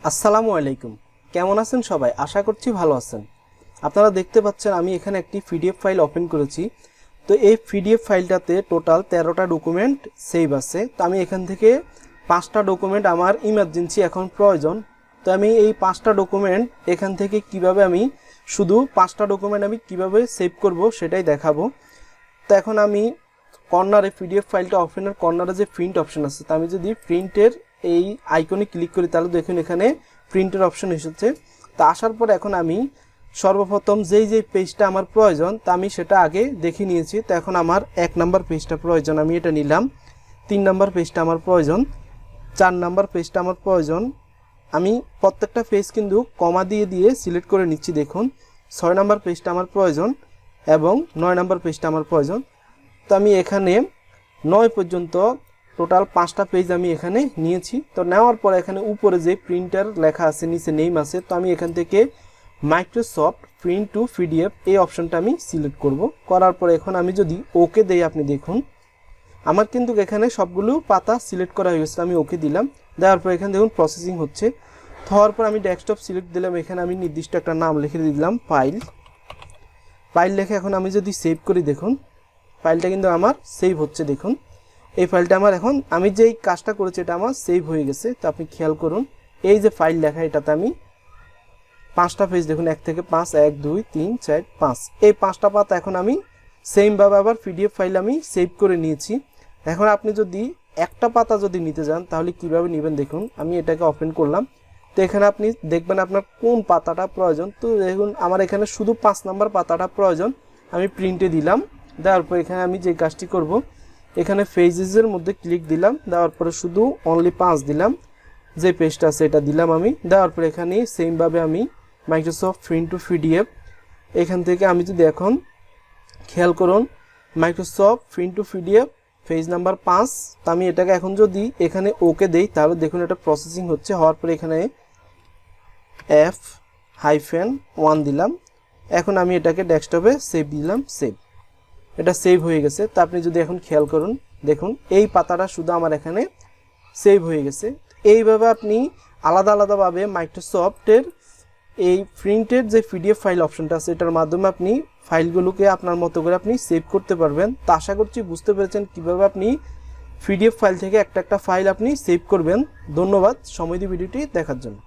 আসসালামু আলাইকুম। কেমন আছেন সবাই? আশা করছি ভালো আছেন। আপনারা দেখতে পাচ্ছেন আমি এখানে একটি পিডিএফ ফাইল ওপেন করেছি। তো এই পিডিএফ ফাইলটাতে টোটাল 13টা ডকুমেন্ট সেভ আছে। তো আমি এখান থেকে 5টা ডকুমেন্ট আমার ইমার্জেন্সি এখন প্রয়োজন। তো আমি এই 5টা ডকুমেন্ট এখান থেকে কিভাবে আমি শুধু 5টা ডকুমেন্ট আমি কিভাবে সেভ করব সেটাই দেখাবো। তো এখন আমি কর্নারে পিডিএফ ফাইলটা ওপেনের কর্নারে যে প্রিন্ট অপশন আছে, তো আমি যদি প্রিন্টের এই আইকনে ক্লিক করি তাহলে দেখুন এখানে প্রিন্টের অপশন এসেছে। তা আসার পর এখন আমি সর্বপ্রথম যেই পেজটা আমার প্রয়োজন তা আমি সেটা আগে দেখে নিয়েছি। তো এখন আমার 1 নাম্বার পেজটা প্রয়োজন, আমি এটা নিলাম। 3 নাম্বার পেজটা আমার প্রয়োজন, 4 নাম্বার পেজটা আমার প্রয়োজন। আমি প্রত্যেকটা পেজ কিন্তু কমা দিয়ে দিয়ে সিলেক্ট করে নিচ্ছি। দেখুন 6 নাম্বার পেজটা আমার প্রয়োজন এবং 9 নাম্বার পেজটা আমার প্রয়োজন। তো আমি এখানে 9 পর্যন্ত টোটাল 5টা পেজ আমি এখানে নিয়েছি। তো নেওয়ার পর এখানে উপরে যে প্রিন্টার লেখা আছে, নিচে নেম আছে, তো আমি এখান থেকে মাইক্রোসফট প্রিন্ট টু পিডিএফ এই অপশনটা আমি সিলেক্ট করব। করার পর এখন আমি যদি ওকে দেই, আপনি দেখুন আমার কিন্তু এখানে সবগুলো পাতা সিলেক্ট করা হয়ে গেছে। আমি ওকে দিলাম, দেওয়ার পর এখানে দেখুন প্রসেসিং হচ্ছে। হওয়ার পর আমি ডেস্কটপ সিলেক্ট দিলাম, এখানে আমি নির্দিষ্ট একটা নাম লিখে দিলাম ফাইল লিখে এখন আমি যদি সেভ করি, দেখুন ফাইলটা কিন্তু আমার সেভ হচ্ছে। দেখুন এই ফাইলটা আমার এখন আমি যেই কাজটা করেছি এটা আমার সেভ হয়ে গেছে। তো আপনি খেয়াল করুন এই যে ফাইল লেখা, এটাতে আমি 5টা পেজ দেখুন 1 থেকে 5, 1 2 3 4 5 এই 5টা পাতা এখন আমি সেমভাবে আবার পিডিএফ ফাইল আমি সেভ করে নিয়েছি। এখন আপনি যদি একটা পাতা যদি নিতে যান তাহলে কিভাবে নেবেন দেখুন। আমি এটাকে ওপেন করলাম, তো এখানে আপনি দেখবেন আপনার কোন পাতাটা প্রয়োজন। তো দেখুন আমার এখানে শুধু 5 নাম্বার পাতাটা প্রয়োজন, আমি প্রিন্টে দিলাম। দেওয়ার পর এখানে আমি যে কাজটি করব, এখানে পেজেসের মধ্যে ক্লিক দিলাম, দেওয়ার পরে শুধু অনলি 5 দিলাম, যে পেজটা আছে এটা দিলাম আমি। দেওয়ার পরে এখানে সেমভাবে আমি মাইক্রোসফট প্রিন্ট টু পিডিএফ এখান থেকে আমি যদি এখন খেয়াল করুন Microsoft print two PDF page number 5, তো আমি এটাকে এখন যদি এখানে ওকে দেই তাহলে দেখুন এটা প্রসেসিং হচ্ছে। হওয়ার পরে এখানে F-1 দিলাম। এখন আমি এটাকে ডেস্কটপে সেভ দিলাম, এটা সেভ হয়ে গেছে। তো আপনি যদি এখন খেয়াল করুন দেখুন এই পাতাটা শুধু আমার এখানে সেভ হয়ে গেছে। এইভাবে আপনি আলাদা আলাদাভাবে মাইক্রোসফটের এই প্রিন্টের যে পিডিএফ ফাইল অপশনটা আছে এটার মাধ্যমে আপনি ফাইলগুলোকে আপনার মতো করে আপনি সেভ করতে পারবেন। তো আশা করছি বুঝতে পেরেছেন কিভাবে আপনি পিডিএফ ফাইল থেকে একটা একটা ফাইল আপনি সেভ করবেন। ধন্যবাদ সময় দিয়ে ভিডিওটি দেখার জন্য।